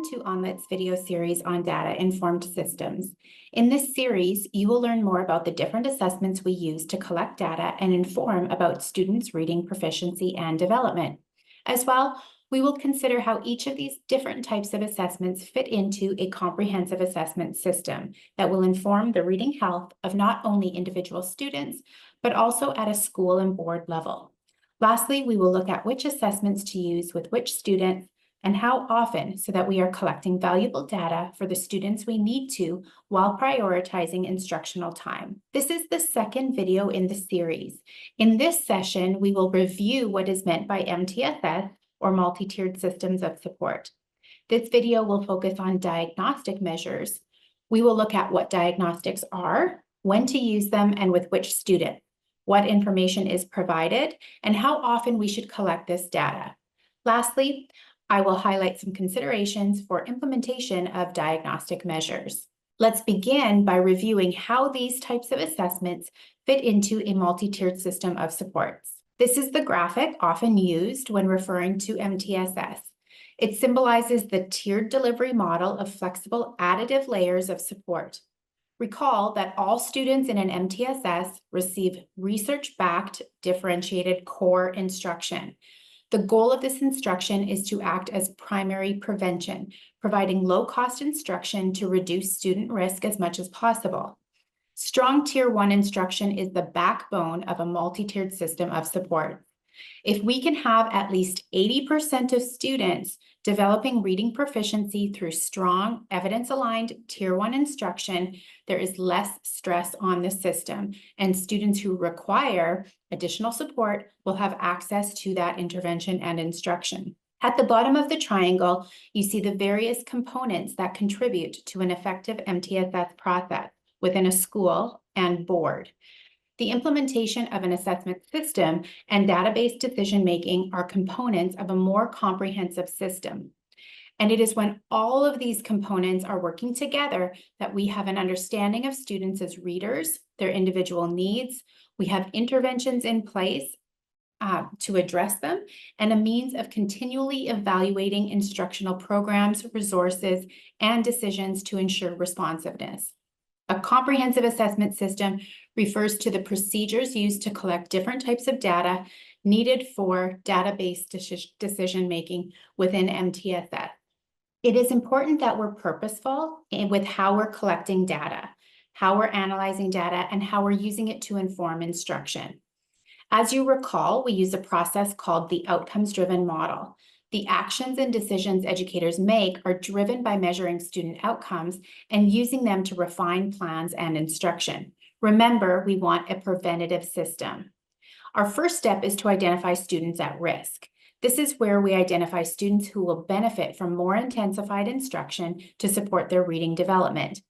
to ONLIT's video series on data-informed systems. In this series, you will learn more about the different assessments we use to collect data and inform about students' reading proficiency and development. As well, we will consider how each of these different types of assessments fit into a comprehensive assessment system that will inform the reading health of not only individual students, but also at a school and board level. Lastly, we will look at which assessments to use with which students and how often, so that we are collecting valuable data for the students we need to while prioritizing instructional time. This is the second video in the series. In this session, we will review what is meant by MTSS, or multi-tiered systems of support. This video will focus on diagnostic measures. We will look at what diagnostics are, when to use them, and with which students, what information is provided, and how often we should collect this data. Lastly, I will highlight some considerations for implementation of diagnostic measures. Let's begin by reviewing how these types of assessments fit into a multi-tiered system of supports. This is the graphic often used when referring to MTSS. It symbolizes the tiered delivery model of flexible additive layers of support. Recall that all students in an MTSS receive research-backed differentiated core instruction. The goal of this instruction is to act as primary prevention, providing low-cost instruction to reduce student risk as much as possible. Strong Tier 1 instruction is the backbone of a multi-tiered system of support. If we can have at least 80% of students developing reading proficiency through strong, evidence-aligned Tier 1 instruction, there is less stress on the system, and students who require additional support will have access to that intervention and instruction. At the bottom of the triangle, you see the various components that contribute to an effective MTSS process within a school and board. The implementation of an assessment system and database decision-making are components of a more comprehensive system. And it is when all of these components are working together that we have an understanding of students as readers, their individual needs, we have interventions in place to address them, and a means of continually evaluating instructional programs, resources, and decisions to ensure responsiveness. A comprehensive assessment system refers to the procedures used to collect different types of data needed for database decision-making within MTSS. It is important that we're purposeful with how we're collecting data, how we're analyzing data, and how we're using it to inform instruction. As you recall, we use a process called the outcomes-driven model. The actions and decisions educators make are driven by measuring student outcomes and using them to refine plans and instruction. Remember, we want a preventative system. Our first step is to identify students at risk. This is where we identify students who will benefit from more intensified instruction to support their reading development.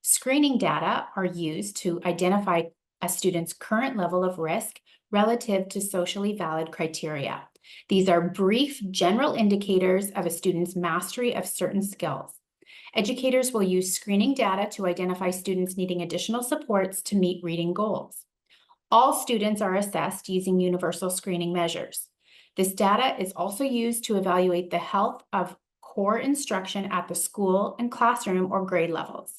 Screening data are used to identify a student's current level of risk relative to socially valid criteria. These are brief, general indicators of a student's mastery of certain skills. Educators will use screening data to identify students needing additional supports to meet reading goals. All students are assessed using universal screening measures. This data is also used to evaluate the health of core instruction at the school and classroom or grade levels.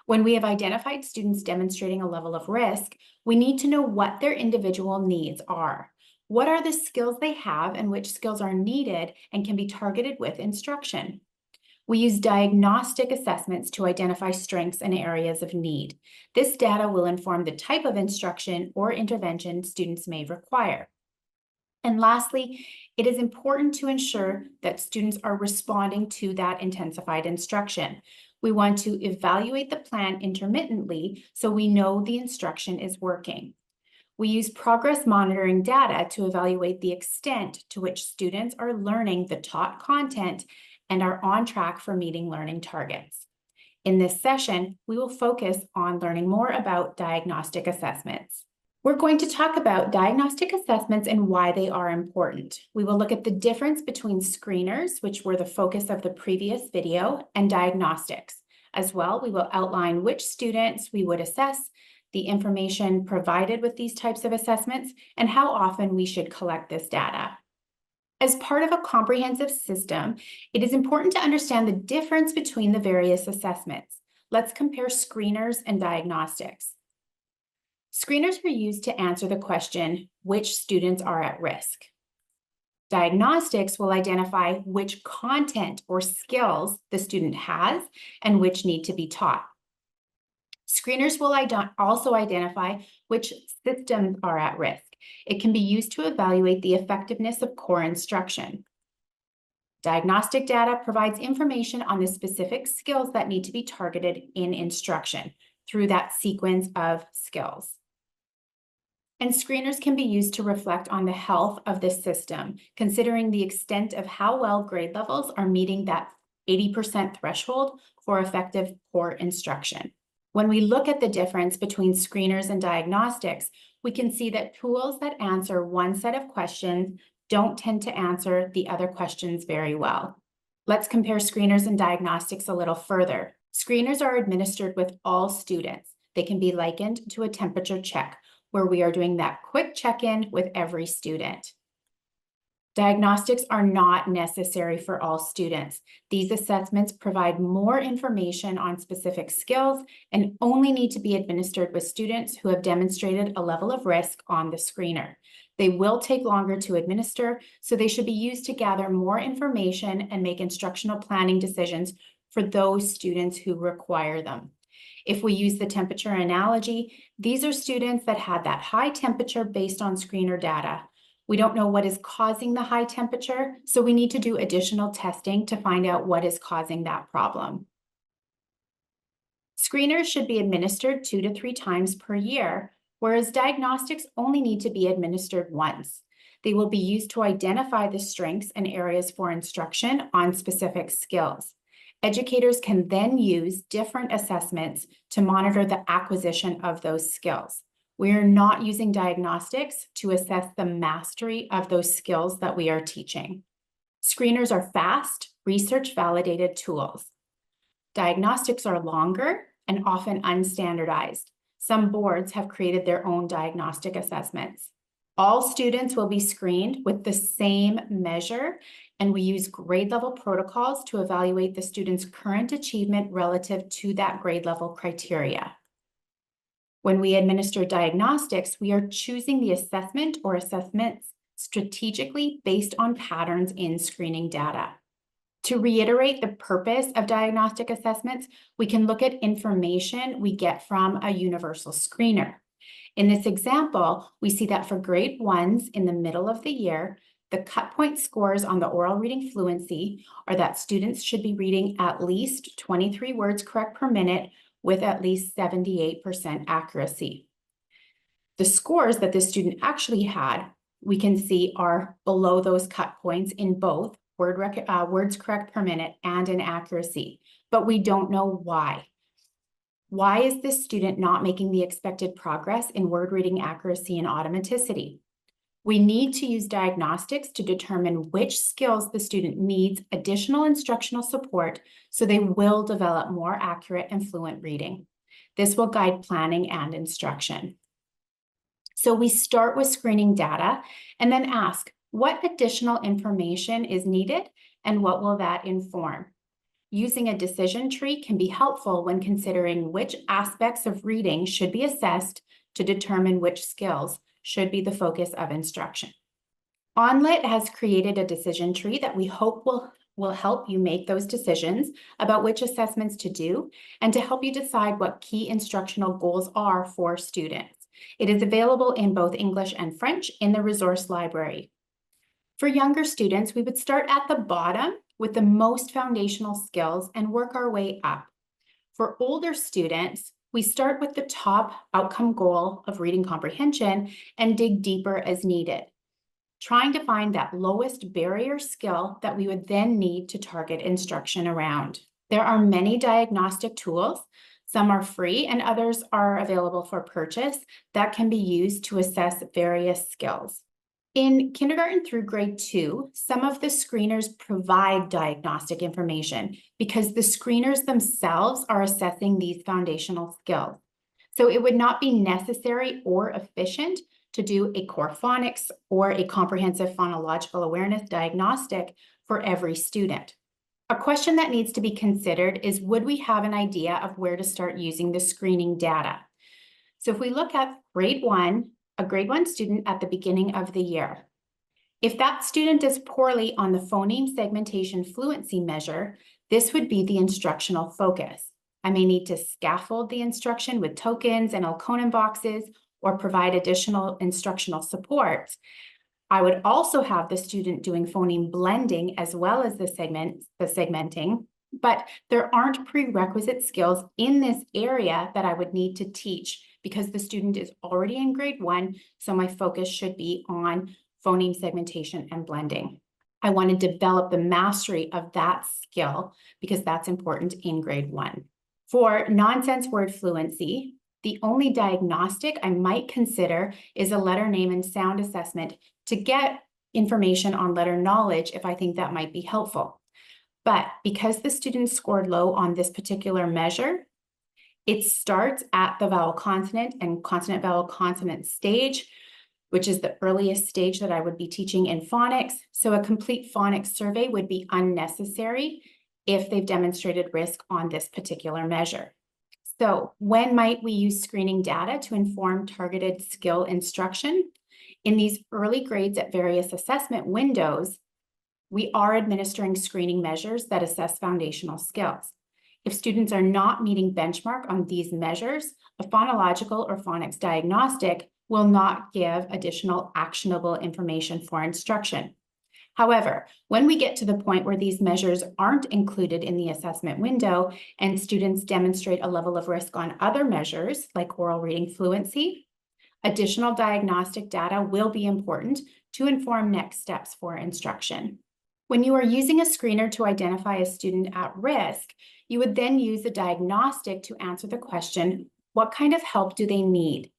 When we have identified students demonstrating a level of risk, we need to know what their individual needs are. What are the skills they have and which skills are needed and can be targeted with instruction? We use diagnostic assessments to identify strengths and areas of need. This data will inform the type of instruction or intervention students may require. And lastly, it is important to ensure that students are responding to that intensified instruction. We want to evaluate the plan intermittently so we know the instruction is working. We use progress monitoring data to evaluate the extent to which students are learning the taught content and are on track for meeting learning targets. In this session, we will focus on learning more about diagnostic assessments. We're going to talk about diagnostic assessments and why they are important. We will look at the difference between screeners, which were the focus of the previous video, and diagnostics. As well, we will outline which students we would assess, the information provided with these types of assessments, and how often we should collect this data. As part of a comprehensive system, it is important to understand the difference between the various assessments. Let's compare screeners and diagnostics. Screeners are used to answer the question, which students are at risk. Diagnostics will identify which content or skills the student has and which need to be taught. Screeners will also identify which systems are at risk. It can be used to evaluate the effectiveness of core instruction. Diagnostic data provides information on the specific skills that need to be targeted in instruction through that sequence of skills. And screeners can be used to reflect on the health of the system, considering the extent of how well grade levels are meeting that 80% threshold for effective core instruction. When we look at the difference between screeners and diagnostics, we can see that tools that answer one set of questions don't tend to answer the other questions very well. Let's compare screeners and diagnostics a little further. Screeners are administered with all students. They can be likened to a temperature check, where we are doing that quick check-in with every student. Diagnostics are not necessary for all students. These assessments provide more information on specific skills and only need to be administered with students who have demonstrated a level of risk on the screener. They will take longer to administer, so they should be used to gather more information and make instructional planning decisions for those students who require them. If we use the temperature analogy, these are students that had that high temperature based on screener data. We don't know what is causing the high temperature, so we need to do additional testing to find out what is causing that problem. Screeners should be administered 2 to 3 times per year, whereas diagnostics only need to be administered once. They will be used to identify the strengths and areas for instruction on specific skills. Educators can then use different assessments to monitor the acquisition of those skills. We are not using diagnostics to assess the mastery of those skills that we are teaching. Screeners are fast, research-validated tools. Diagnostics are longer and often unstandardized. Some boards have created their own diagnostic assessments. All students will be screened with the same measure, and we use grade level protocols to evaluate the student's current achievement relative to that grade level criteria. When we administer diagnostics, we are choosing the assessment or assessments strategically based on patterns in screening data. To reiterate the purpose of diagnostic assessments, we can look at information we get from a universal screener. In this example, we see that for grade 1s in the middle of the year, the cut point scores on the oral reading fluency are that students should be reading at least 23 words correct per minute with at least 78% accuracy. The scores that the student actually had, we can see are below those cut points in both words correct per minute and in accuracy, but we don't know why. Why is this student not making the expected progress in word reading accuracy and automaticity? We need to use diagnostics to determine which skills the student needs additional instructional support so they will develop more accurate and fluent reading. This will guide planning and instruction. So we start with screening data and then ask, what additional information is needed and what will that inform? Using a decision tree can be helpful when considering which aspects of reading should be assessed to determine which skills should be the focus of instruction. ONlit has created a decision tree that we hope will help you make those decisions about which assessments to do and to help you decide what key instructional goals are for students. It is available in both English and French in the resource library. For younger students, we would start at the bottom with the most foundational skills and work our way up. For older students, we start with the top outcome goal of reading comprehension and dig deeper as needed, trying to find that lowest barrier skill that we would then need to target instruction around. There are many diagnostic tools. Some are free and others are available for purchase that can be used to assess various skills. In kindergarten through grade 2, some of the screeners provide diagnostic information because the screeners themselves are assessing these foundational skills. So it would not be necessary or efficient to do a core phonics or a comprehensive phonological awareness diagnostic for every student. A question that needs to be considered is, would we have an idea of where to start using the screening data? So if we look at grade 1, a grade 1 student at the beginning of the year, if that student does poorly on the phoneme segmentation fluency measure, this would be the instructional focus. I may need to scaffold the instruction with tokens and Elkonin boxes or provide additional instructional support. I would also have the student doing phoneme blending as well as the segmenting, but there aren't prerequisite skills in this area that I would need to teach because the student is already in grade 1, so my focus should be on phoneme segmentation and blending. I want to develop the mastery of that skill because that's important in grade 1. For nonsense word fluency, the only diagnostic I might consider is a letter name and sound assessment to get information on letter knowledge if I think that might be helpful. But because the student scored low on this particular measure, it starts at the vowel consonant and consonant vowel consonant stage, which is the earliest stage that I would be teaching in phonics. So a complete phonics survey would be unnecessary if they've demonstrated risk on this particular measure. So when might we use screening data to inform targeted skill instruction? In these early grades at various assessment windows, we are administering screening measures that assess foundational skills. If students are not meeting benchmark on these measures, a phonological or phonics diagnostic will not give additional actionable information for instruction. However, when we get to the point where these measures aren't included in the assessment window and students demonstrate a level of risk on other measures like oral reading fluency, additional diagnostic data will be important to inform next steps for instruction. When you are using a screener to identify a student at risk, you would then use a diagnostic to answer the question, what kind of help do they need?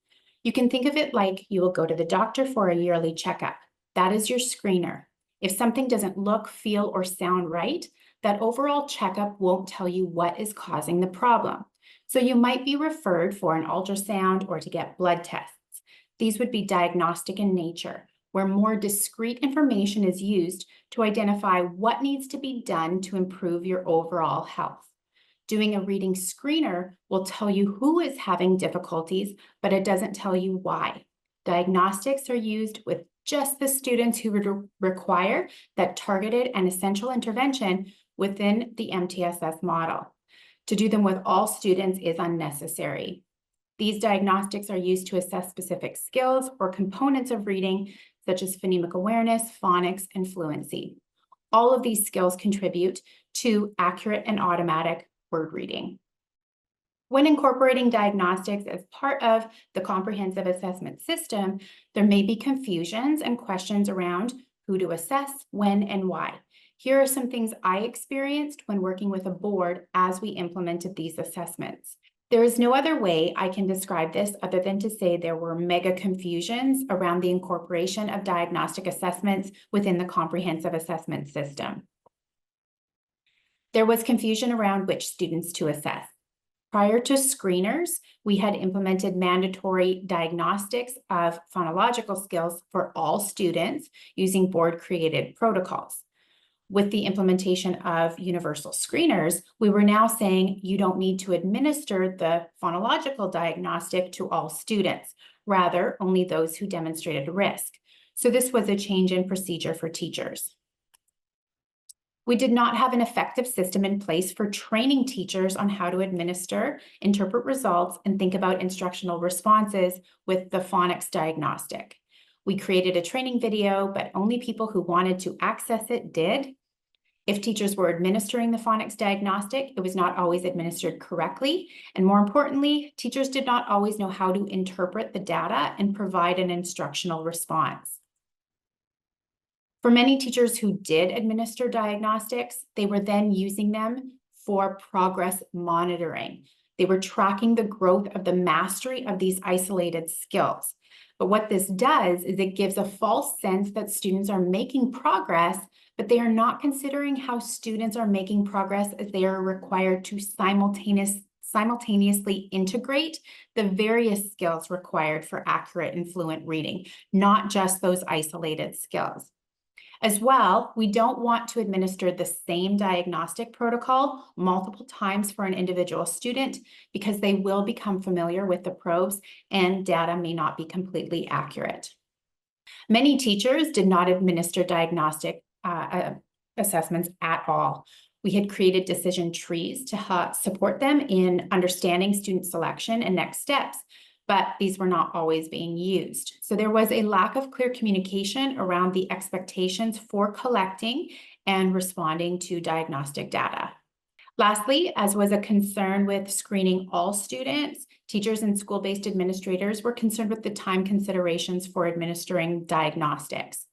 You can think of it like you will go to the doctor for a yearly checkup. That is your screener. If something doesn't look, feel, or sound right, that overall checkup won't tell you what is causing the problem. So you might be referred for an ultrasound or to get blood tests. These would be diagnostic in nature, where more discrete information is used to identify what needs to be done to improve your overall health. Doing a reading screener will tell you who is having difficulties, but it doesn't tell you why. Diagnostics are used with just the students who would require that targeted and essential intervention within the MTSS model. To do them with all students is unnecessary. These diagnostics are used to assess specific skills or components of reading, such as phonemic awareness, phonics, and fluency. All of these skills contribute to accurate and automatic word reading. When incorporating diagnostics as part of the comprehensive assessment system, there may be confusions and questions around who to assess, when, and why. Here are some things I experienced when working with a board as we implemented these assessments. There is no other way I can describe this other than to say there were mega confusions around the incorporation of diagnostic assessments within the comprehensive assessment system. There was confusion around which students to assess. Prior to screeners, we had implemented mandatory diagnostics of phonological skills for all students using board-created protocols. With the implementation of universal screeners, we were now saying you don't need to administer the phonological diagnostic to all students, rather only those who demonstrated risk. So this was a change in procedure for teachers. We did not have an effective system in place for training teachers on how to administer, interpret results, and think about instructional responses with the phonics diagnostic. We created a training video, but only people who wanted to access it did. If teachers were administering the phonics diagnostic, it was not always administered correctly. And more importantly, teachers did not always know how to interpret the data and provide an instructional response. For many teachers who did administer diagnostics, they were then using them for progress monitoring. They were tracking the growth of the mastery of these isolated skills. But what this does is it gives a false sense that students are making progress, but they are not considering how students are making progress as they are required to simultaneously integrate the various skills required for accurate and fluent reading, not just those isolated skills. As well, we don't want to administer the same diagnostic protocol multiple times for an individual student because they will become familiar with the probes and data may not be completely accurate. Many teachers did not administer diagnostic assessments at all. We had created decision trees to support them in understanding student selection and next steps, but these were not always being used. So there was a lack of clear communication around the expectations for collecting and responding to diagnostic data. Lastly, as was a concern with screening all students, teachers and school-based administrators were concerned with the time considerations for administering diagnostics.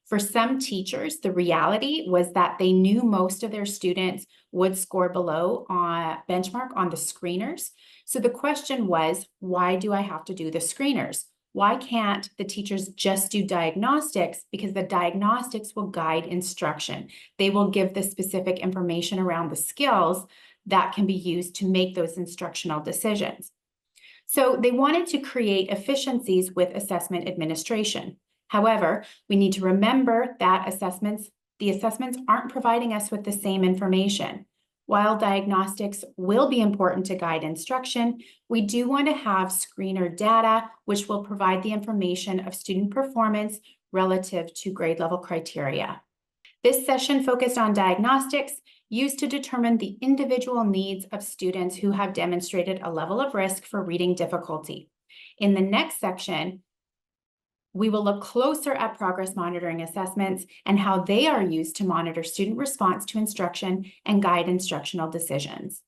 For some teachers, the reality was that they knew most of their students would score below benchmark on the screeners. So the question was, why do I have to do the screeners? Why can't the teachers just do diagnostics? Because the diagnostics will guide instruction. They will give the specific information around the skills that can be used to make those instructional decisions. So they wanted to create efficiencies with assessment administration. However, we need to remember that the assessments aren't providing us with the same information. While diagnostics will be important to guide instruction, we do want to have screener data, which will provide the information of student performance relative to grade level criteria. This session focused on diagnostics used to determine the individual needs of students who have demonstrated a level of risk for reading difficulty. In the next section, we will look closer at progress monitoring assessments and how they are used to monitor student response to instruction and guide instructional decisions.